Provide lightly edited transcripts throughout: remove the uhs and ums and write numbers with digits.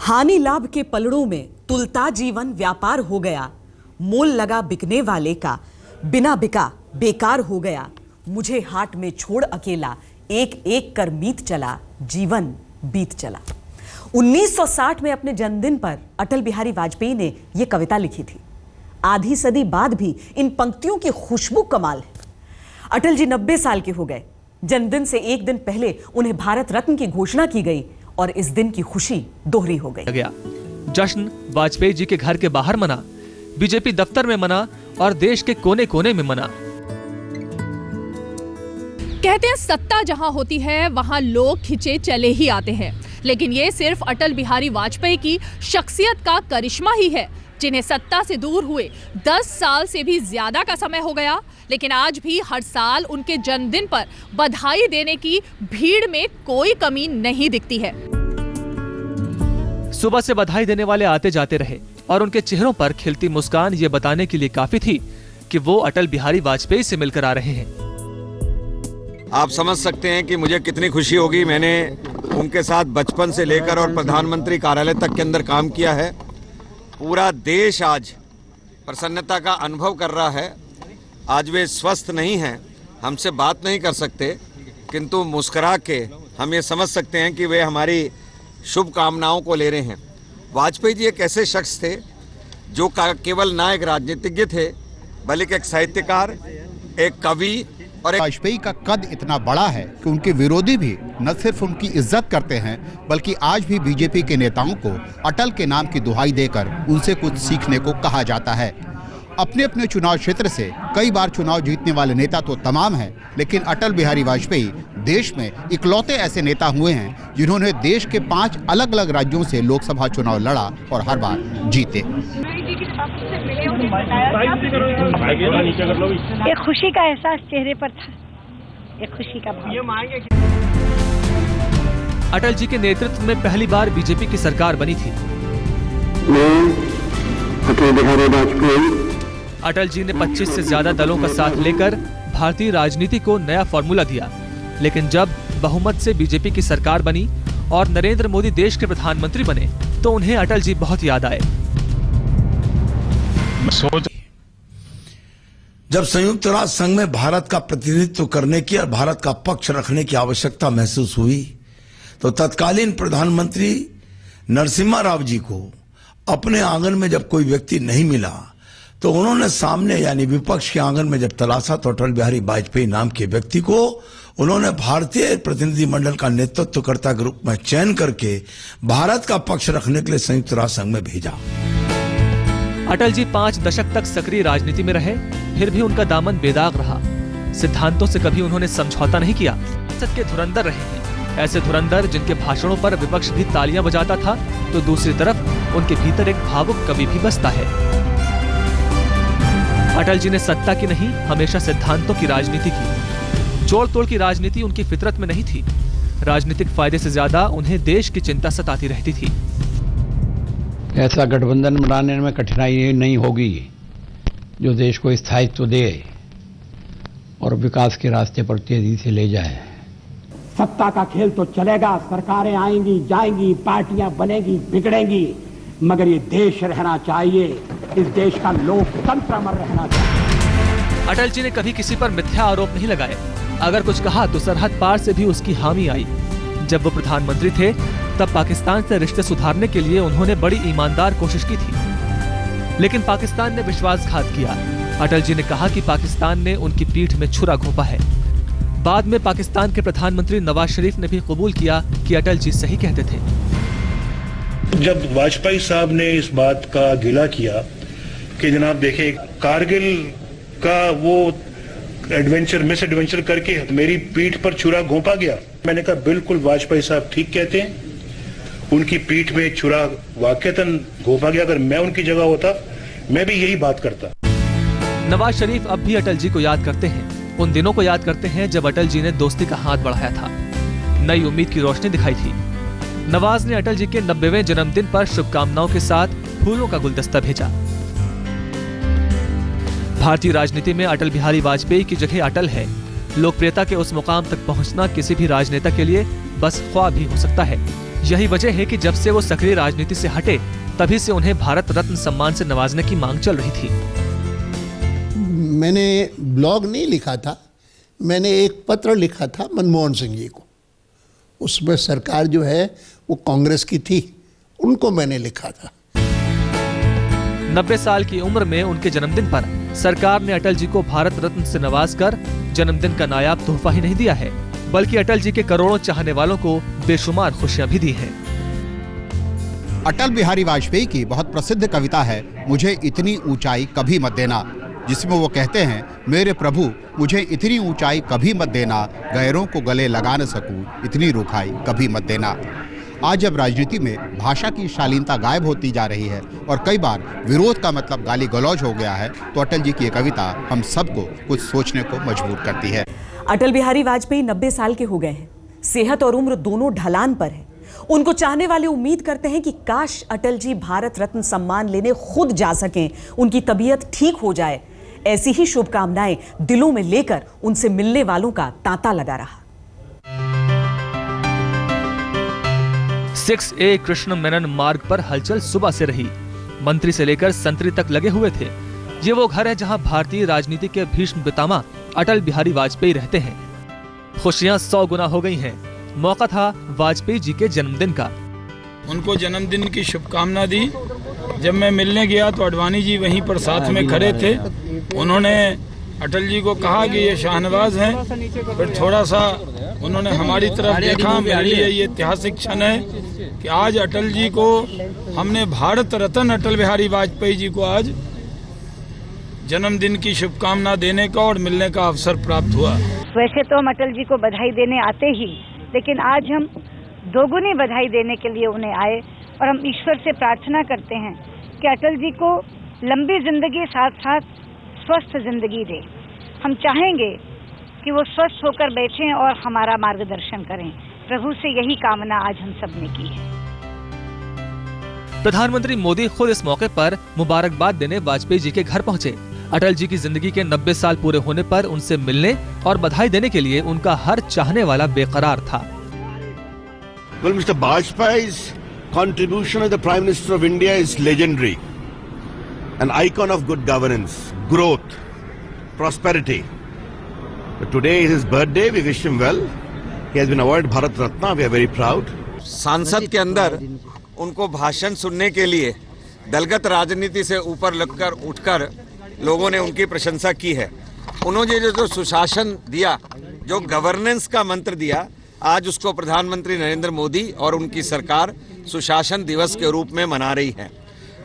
हानि लाभ के पलड़ों में तुलता जीवन व्यापार हो गया। मोल लगा बिकने वाले का, बिना बिका बेकार हो गया। मुझे हाट में छोड़ अकेला, एक एक कर मीत चला, जीवन बीत चला। 1960 में अपने जन्मदिन पर अटल बिहारी वाजपेयी ने यह कविता लिखी थी। आधी सदी बाद भी इन पंक्तियों की खुशबू कमाल है। अटल जी 90 साल के हो गए। जन्मदिन से एक दिन पहले उन्हें भारत रत्न की घोषणा की गई और इस दिन की खुशी दोहरी हो गई। जश्न वाजपेयी जी के घर के बाहर मना, बीजेपी दफ्तर में मना और देश के कोने कोने में मना। कहते हैं सत्ता जहां होती है वहां लोग खिंचे चले ही आते हैं, लेकिन ये सिर्फ अटल बिहारी वाजपेयी की शख्सियत का करिश्मा ही है, जिन्हें सत्ता से दूर हुए 10 साल से भी ज्यादा का समय हो गया, लेकिन आज भी हर साल उनके जन्मदिन पर बधाई देने की भीड़ में कोई कमी नहीं दिखती है। सुबह से बधाई देने वाले आते जाते रहे और उनके चेहरों पर खिलती मुस्कान ये बताने के लिए काफी थी कि वो अटल बिहारी वाजपेयी से मिलकर आ रहे हैं। आप समझ सकते हैं कि मुझे कितनी खुशी होगी। मैंने उनके साथ बचपन से लेकर और प्रधानमंत्री कार्यालय तक के अंदर काम किया है। पूरा देश आज प्रसन्नता का अनुभव कर रहा है। आज वे स्वस्थ नहीं हैं, हमसे बात नहीं कर सकते, किंतु मुस्कुरा के हम ये समझ सकते हैं कि वे हमारी शुभकामनाओं को ले रहे हैं। वाजपेयी जी एक ऐसे शख्स थे जो केवल ना एक राजनीतिज्ञ थे, बल्कि एक साहित्यकार, एक कवि और वाजपेयी का कद इतना बड़ा है कि उनके विरोधी भी न सिर्फ उनकी इज्जत करते हैं, बल्कि आज भी बीजेपी के नेताओं को अटल के नाम की दुहाई देकर उनसे कुछ सीखने को कहा जाता है। अपने अपने चुनाव क्षेत्र से कई बार चुनाव जीतने वाले नेता तो तमाम हैं, लेकिन अटल बिहारी वाजपेयी देश में इकलौते ऐसे नेता हुए हैं जिन्होंने देश के 5 अलग अलग राज्यों से लोकसभा चुनाव लड़ा और हर बार जीते। एक खुशी का एहसास चेहरे पर था, एक खुशी का भाव। अटल जी के नेतृत्व में पहली बार बीजेपी की सरकार बनी थी। अटल जी ने 25 से ज्यादा दलों का साथ लेकर भारतीय राजनीति को नया फॉर्मूला दिया, लेकिन जब बहुमत से बीजेपी की सरकार बनी और नरेंद्र मोदी देश के प्रधानमंत्री बने तो उन्हें अटल जी बहुत याद आए। जब संयुक्त राष्ट्र संघ में भारत का प्रतिनिधित्व करने की और भारत का पक्ष रखने की आवश्यकता महसूस हुई तो तत्कालीन प्रधानमंत्री नरसिम्हा राव जी को अपने आंगन में जब कोई व्यक्ति नहीं मिला तो उन्होंने सामने यानी विपक्ष के आंगन में जब तलाशा तो अटल बिहारी वाजपेयी नाम के व्यक्ति को उन्होंने भारतीय प्रतिनिधि मंडल का नेतृत्वकर्ता के रूप में चयन करके भारत का पक्ष रखने के लिए संयुक्त राष्ट्र संघ में भेजा। अटल जी 5 दशक तक सक्रिय राजनीति में रहे, फिर भी उनका दामन बेदाग रहा। सिद्धांतों से कभी उन्होंने समझौता नहीं किया। संसद के धुरंधर रहे हैं, ऐसे धुरंधर जिनके भाषणों पर विपक्ष भी तालियां बजाता था, तो दूसरी तरफ उनके भीतर एक भावुक कवि भी बसता है। अटल जी ने सत्ता की नहीं, हमेशा सिद्धांतों की राजनीति की। जोड़ तोड़ की राजनीति उनकी फितरत में नहीं थी। राजनीतिक फायदे से ज्यादा उन्हें देश की चिंता सताती रहती थी। ऐसा गठबंधन बनाने में कठिनाई नहीं होगी जो देश को स्थायित्व दे और विकास के रास्ते पर तेजी से ले जाए। सत्ता का खेल तो चलेगा, सरकारें आएंगी जाएंगी, पार्टियां बनेंगी बिगड़ेंगी, मगर ये देश रहना चाहिए, इस देश का लोकतंत्र अमर रहना चाहिए। अटल जी ने कभी किसी पर मिथ्या आरोप नहीं लगाए। अगर कुछ कहा तो सरहद पार से भी उसकी हामी आई। जब वो प्रधानमंत्री थे तब पाकिस्तान से रिश्ते सुधारने के लिए उन्होंने बड़ी ईमानदार कोशिश की थी, लेकिन पाकिस्तान ने विश्वासघात किया। अटल जी ने कहा कि पाकिस्तान ने उनकी पीठ में छुरा घोंपा है। बाद में पाकिस्तान के प्रधानमंत्री नवाज शरीफ ने भी कबूल किया कि अटल जी सही कहते थे। जब वाजपेयी साहब ने इस बात का गिला किया कि जनाब देखें कारगिल का वो मिस एडवेंचर करके मेरी पीठ पर छुरा घोंपा गया, मैंने कहा बिल्कुल वाजपेयी साहब ठीक कहते हैं, उनकी पीठ में छुरा वाकईतन घोंपा गया। अगर मैं उनकी जगह होता मैं भी यही बात करता। नवाज शरीफ अब भी अटल जी को याद करते हैं। उन दिनों को याद करते हैं जब अटल जी ने दोस्ती का हाथ बढ़ाया था, नई उम्मीद की रोशनी दिखाई थी। नवाज ने अटल जी के 90वें जन्मदिन पर शुभकामनाओं के साथ फूलों का गुलदस्ता भेजा। भारतीय राजनीति में अटल बिहारी वाजपेयी की जगह अटल है। लोकप्रियता के उस मुकाम तक पहुंचना किसी भी राजनेता के लिए बस ख्वाब ही हो सकता है। यही वजह है कि जब से वो सक्रिय राजनीति से हटे, तभी से उन्हें भारत रत्न सम्मान से नवाजने की मांग चल रही थी। मैंने ब्लॉग नहीं लिखा था, मैंने एक पत्र लिखा था मनमोहन सिंह जी को। उसमें सरकार जो है वो कांग्रेस की थी, उनको मैंने लिखा था। 90 साल की उम्र में उनके जन्मदिन पर सरकार ने अटल जी को भारत रत्न से नवाजकर जन्मदिन का नायाब तोहफा ही नहीं दिया है, बल्कि अटल जी के करोड़ों चाहने वालों को बेशुमार खुशियां भी दी हैं। अटल बिहारी वाजपेयी की बहुत प्रसिद्ध कविता है, मुझे इतनी ऊंचाई कभी मत देना, जिसमें वो कहते हैं, मेरे प्रभु मुझे इतनी ऊंचाई कभी मत देना, गैरों को गले लगा न सकूं, इतनी रुखाई कभी मत देना। आज जब राजनीति में भाषा की शालीनता गायब होती जा रही है और कई बार विरोध का मतलब गाली गलौज हो गया है, तो अटल जी की ये कविता हम सबको कुछ सोचने को मजबूर करती है। अटल बिहारी वाजपेयी 90 साल के हो गए हैं। सेहत और उम्र दोनों ढलान पर है। उनको चाहने वाले उम्मीद करते हैं कि काश अटल जी भारत रत्न सम्मान लेने खुद जा सकें, उनकी तबीयत ठीक हो जाए। ऐसी ही शुभकामनाएं दिलों में लेकर उनसे मिलने वालों का तांता लगा रहा। 6A कृष्ण मेनन मार्ग पर हलचल सुबह से रही। मंत्री से लेकर संतरी तक लगे हुए थे। ये वो घर है जहां भारतीय राजनीति के भीष्म पितामह अटल बिहारी वाजपेयी रहते हैं। खुशियां 100 गुना हो गई हैं। मौका था वाजपेयी जी के जन्मदिन का। उनको जन्मदिन की शुभकामना दी। जब मैं मिलने गया तो अडवाणी जी वहीं पर साथ में खड़े थे। उन्होंने अटल जी को कहा कि ये शाहनवाज हैं। फिर थोड़ा सा उन्होंने हमारी तरफ देखा। मेरे लिए ये ऐतिहासिक क्षण है कि आज अटल जी को हमने भारत रत्न अटल बिहारी वाजपेयी जी को आज जन्मदिन की शुभकामना देने का और मिलने का अवसर प्राप्त हुआ। वैसे तो हम अटल जी को बधाई देने आते ही, लेकिन आज हम दोगुनी बधाई देने के लिए उन्हें आए और हम ईश्वर से प्रार्थना करते हैं कि अटल जी को लंबी जिंदगी साथ साथ स्वस्थ जिंदगी दे। हम चाहेंगे कि वो स्वस्थ होकर बैठें और हमारा मार्गदर्शन करें। प्रभु से यही कामना आज हम सब ने की है। प्रधानमंत्री मोदी खुद इस मौके पर मुबारकबाद देने वाजपेयी जी के घर पहुंचे। अटल जी की जिंदगी के 90 साल पूरे होने पर उनसे मिलने और बधाई देने के लिए उनका हर चाहने वाला बेकरार था। Well, Mr. Vajpayee's contribution as the Prime Minister of India is legendary. An icon of good governance, growth, prosperity. But today is his birthday. We wish him well. He has been awarded Bharat Ratna. We are very proud. संसद के अंदर उनको भाषण सुनने के लिए दलगत राजनीति से ऊपर लगकर उठकर लोगों ने उनकी प्रशंसा की है। उन्होंने जो सुशासन दिया, जो गवर्नेंस का मंत्र दिया, आज उसको प्रधानमंत्री नरेंद्र मोदी और उनकी सरकार सुशासन दिवस के रूप में मना रही है।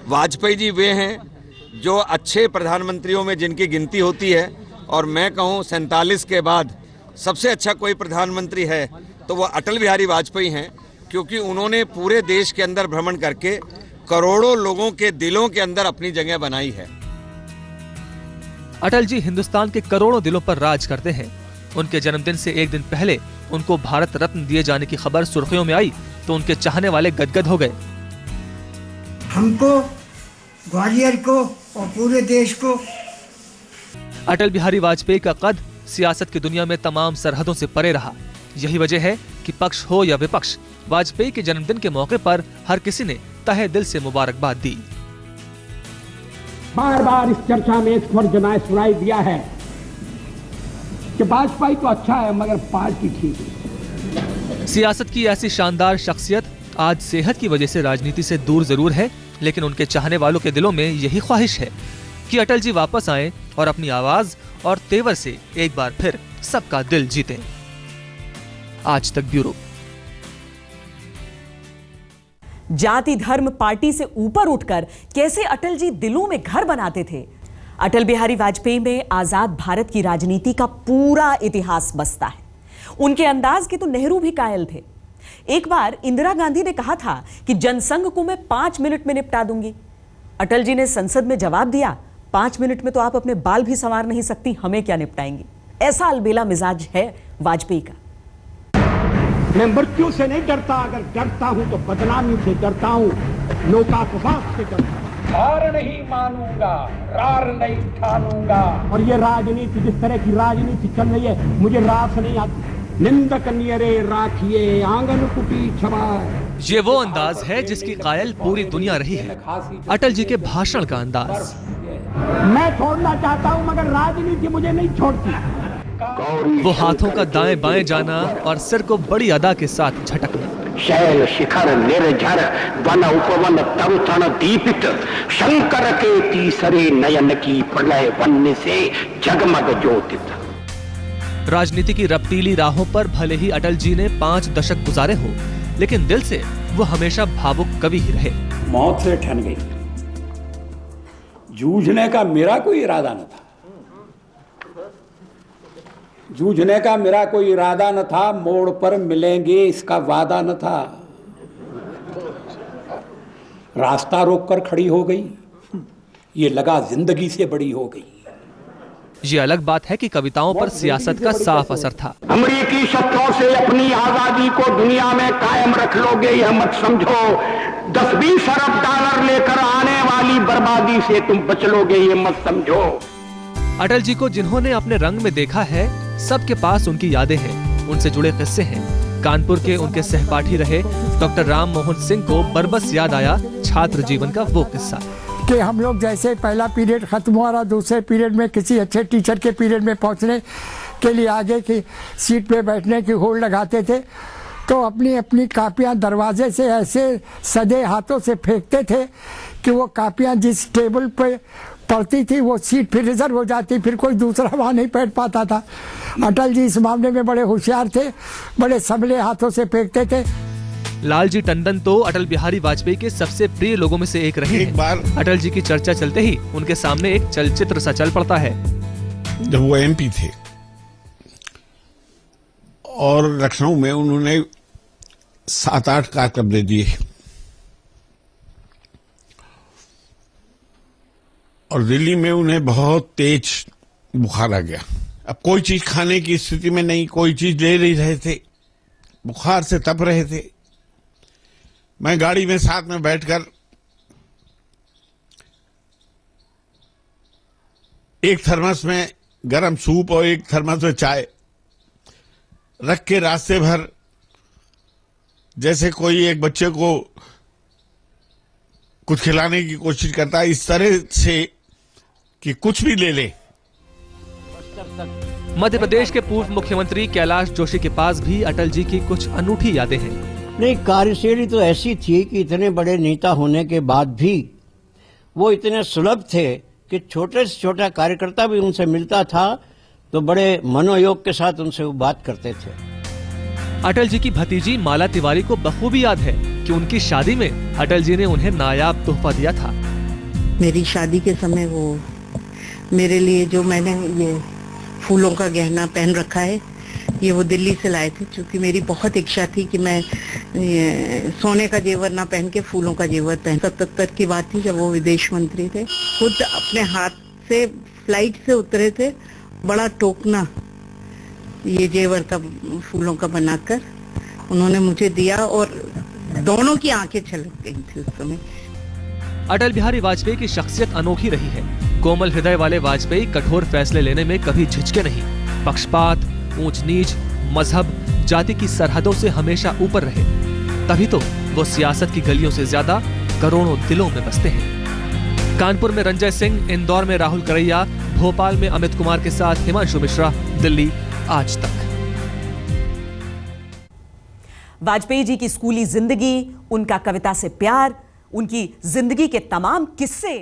वाजपेयी जी वे हैं जो अच्छे प्रधानमंत्रियों में जिनकी गिनती होती है, और मैं कहूँ 47 के बाद सबसे अच्छा कोई प्रधानमंत्री है तो वो अटल बिहारी वाजपेयी हैं, क्योंकि उन्होंने पूरे देश के अंदर भ्रमण करके करोड़ों लोगों के दिलों के अंदर अपनी जगह बनाई है। अटल जी हिंदुस्तान के करोड़ों दिलों पर राज करते हैं। उनके जन्मदिन से एक दिन पहले उनको भारत रत्न दिए जाने की खबर सुर्खियों में आई तो उनके चाहने वाले गदगद हो गए। हमको, ग्वालियर को और पूरे देश को। अटल बिहारी वाजपेयी का कद सियासत की दुनिया में तमाम सरहदों से परे रहा। यही वजह है कि पक्ष हो या विपक्ष, वाजपेयी के जन्मदिन के मौके पर हर किसी ने तहे दिल से मुबारकबाद दी। बार बार इस चर्चा में इस पर जनाए सुनाई दिया है कि वाजपेयी तो अच्छा है मगर पार्टी ठीक है। सियासत की ऐसी शानदार शख्सियत आज सेहत की वजह से राजनीति से दूर जरूर है, लेकिन उनके चाहने वालों के दिलों में यही ख्वाहिश है कि अटल जी वापस आएं और अपनी आवाज और तेवर से एक बार फिर सबका दिल जीतें। आज तक ब्यूरो। जाति धर्म पार्टी से ऊपर उठकर कैसे अटल जी दिलों में घर बनाते थे। अटल बिहारी वाजपेयी में आजाद भारत की राजनीति का पूरा इतिहास बसता है। उनके अंदाज के तो नेहरू भी कायल थे। एक बार इंदिरा गांधी ने कहा था कि जनसंघ को मैं 5 मिनट में निपटा दूंगी। अटल जी ने संसद में जवाब दिया, 5 मिनट में तो आप अपने बाल भी संवार नहीं सकती, हमें क्या निपटाएंगी। ऐसा अलबेला मिजाज है वाजपेयी का। मैं मृत्यु से नहीं डरता, अगर डरता हूं तो बदनामी से डरता हूं, लोकापवाद से डरता हूं। हार नहीं मानूंगा, रार नहीं ठानूंगा। और ये राजनीति, जिस तरह की राजनीति चल रही है, मुझे रास नहीं आती। निंदक नियरे राखिए आंगन कुटी छवाए। ये वो अंदाज है जिसकी कायल पूरी दुनिया रही है, अटल जी के भाषण का अंदाज। मैं छोड़ना चाहता हूं मगर राजनीति मुझे नहीं छोड़ती। वो हाथों का दाएं बाएं जाना और सिर को बड़ी अदा के साथ झटकना। शैल शिखर निर्झर वन उपवन तरुतण दीपित शंकर के तीसरे नयन की प्रलय वन्य से जगमग ज्योतित। राजनीति की रपटीली राहों पर भले ही अटल जी ने 5 दशक गुजारे हो, लेकिन दिल से वो हमेशा भावुक कवि ही रहे। मौत से ठन गई। जूझने का मेरा कोई इरादा न था, जूझने का मेरा कोई इरादा न था, मोड़ पर मिलेंगे इसका वादा न था। रास्ता रोककर खड़ी हो गई, ये लगा जिंदगी से बड़ी हो गई। ये अलग बात है कि कविताओं पर सियासत का साफ असर था। अमरीकी शस्त्रों से अपनी आजादी को दुनिया में कायम रख लोगे यह मत समझो, 10-20 अरब डॉलर लेकर आने वाली बर्बादी से तुम बच लोगे ये मत समझो। अटल जी को जिन्होंने अपने रंग में देखा है, सबके पास उनकी यादें हैं, उनसे जुड़े किस्से हैं। कानपुर के उनके सहपाठी रहे डॉक्टर राम मोहन सिंह को बरबस याद आया छात्र जीवन का वो किस्सा कि हम लोग जैसे पहला पीरियड खत्म हुआ और दूसरे पीरियड में किसी अच्छे टीचर के पीरियड में पहुंचने के लिए आगे की सीट पे बैठने की होड़ लगाते थे, तो अपनी अपनी कापियां दरवाजे से ऐसे सदे हाथों से फेंकते थे कि वो कापियां जिस टेबल पे पड़ती थी वो सीट फिर रिजर्व हो जाती, फिर कोई दूसरा वहाँ नहीं बैठ पाता था। अटल जी इस मामले में बड़े होशियार थे, बड़े संभले हाथों से फेंकते थे। लालजी टंडन तो अटल बिहारी वाजपेयी के सबसे प्रिय लोगों में से एक रहे हैं। बार अटल जी की चर्चा चलते ही उनके सामने एक चलचित्र सा चल पड़ता है। जब वो एमपी थे और लखनऊ में उन्होंने 7-8 कार्यक्रम दे दिए और दिल्ली में उन्हें बहुत तेज बुखार आ गया। अब कोई चीज खाने की स्थिति में नहीं, कोई चीज ले नहीं रहे थे, बुखार से तप रहे थे। मैं गाड़ी में साथ में बैठकर एक थर्मस में गरम सूप और एक थर्मस में चाय रख के रास्ते भर जैसे कोई एक बच्चे को कुछ खिलाने की कोशिश करता है, इस तरह से कि कुछ भी ले ले। मध्य प्रदेश के पूर्व मुख्यमंत्री कैलाश जोशी के पास भी अटल जी की कुछ अनूठी यादें हैं। नहीं, कार्यशैली तो ऐसी थी कि इतने बड़े नेता होने के बाद भी वो इतने सुलभ थे कि छोटे से छोटा कार्यकर्ता भी उनसे मिलता था तो बड़े मनोयोग के साथ उनसे वो बात करते थे। अटल जी की भतीजी माला तिवारी को बखूबी याद है कि उनकी शादी में अटल जी ने उन्हें नायाब तोहफा दिया था। मेरी शादी के समय वो मेरे लिए जो मैंने ये फूलों का गहना पहन रखा है, ये वो दिल्ली से लाए थे, क्योंकि मेरी बहुत इच्छा थी कि मैं सोने का जेवर ना पहन के फूलों का जेवर पहन। 77 की बात थी जब वो विदेश मंत्री थे, खुद अपने हाथ से फ्लाइट से उतरे थे, बड़ा टोकना ये जेवर का फूलों का बनाकर उन्होंने मुझे दिया और दोनों की आंखें छलक गई थी उस समय। अटल बिहारी वाजपेयी की शख्सियत अनोखी रही है। कोमल हृदय वाले वाजपेयी कठोर फैसले लेने में कभी झिझके नहीं। पक्षपात, ऊंच नीच, मजहब, जाति की सरहदों से हमेशा ऊपर रहे। तभी तो वो सियासत की गलियों से ज्यादा करोड़ों दिलों में बसते हैं। कानपुर में रंजय सिंह, इंदौर में राहुल करैया, भोपाल में अमित कुमार के साथ हिमांशु मिश्रा, दिल्ली आज तक। वाजपेयी जी की स्कूली जिंदगी, उनका कविता से प्यार, उनकी जिंदगी के तमाम किस्से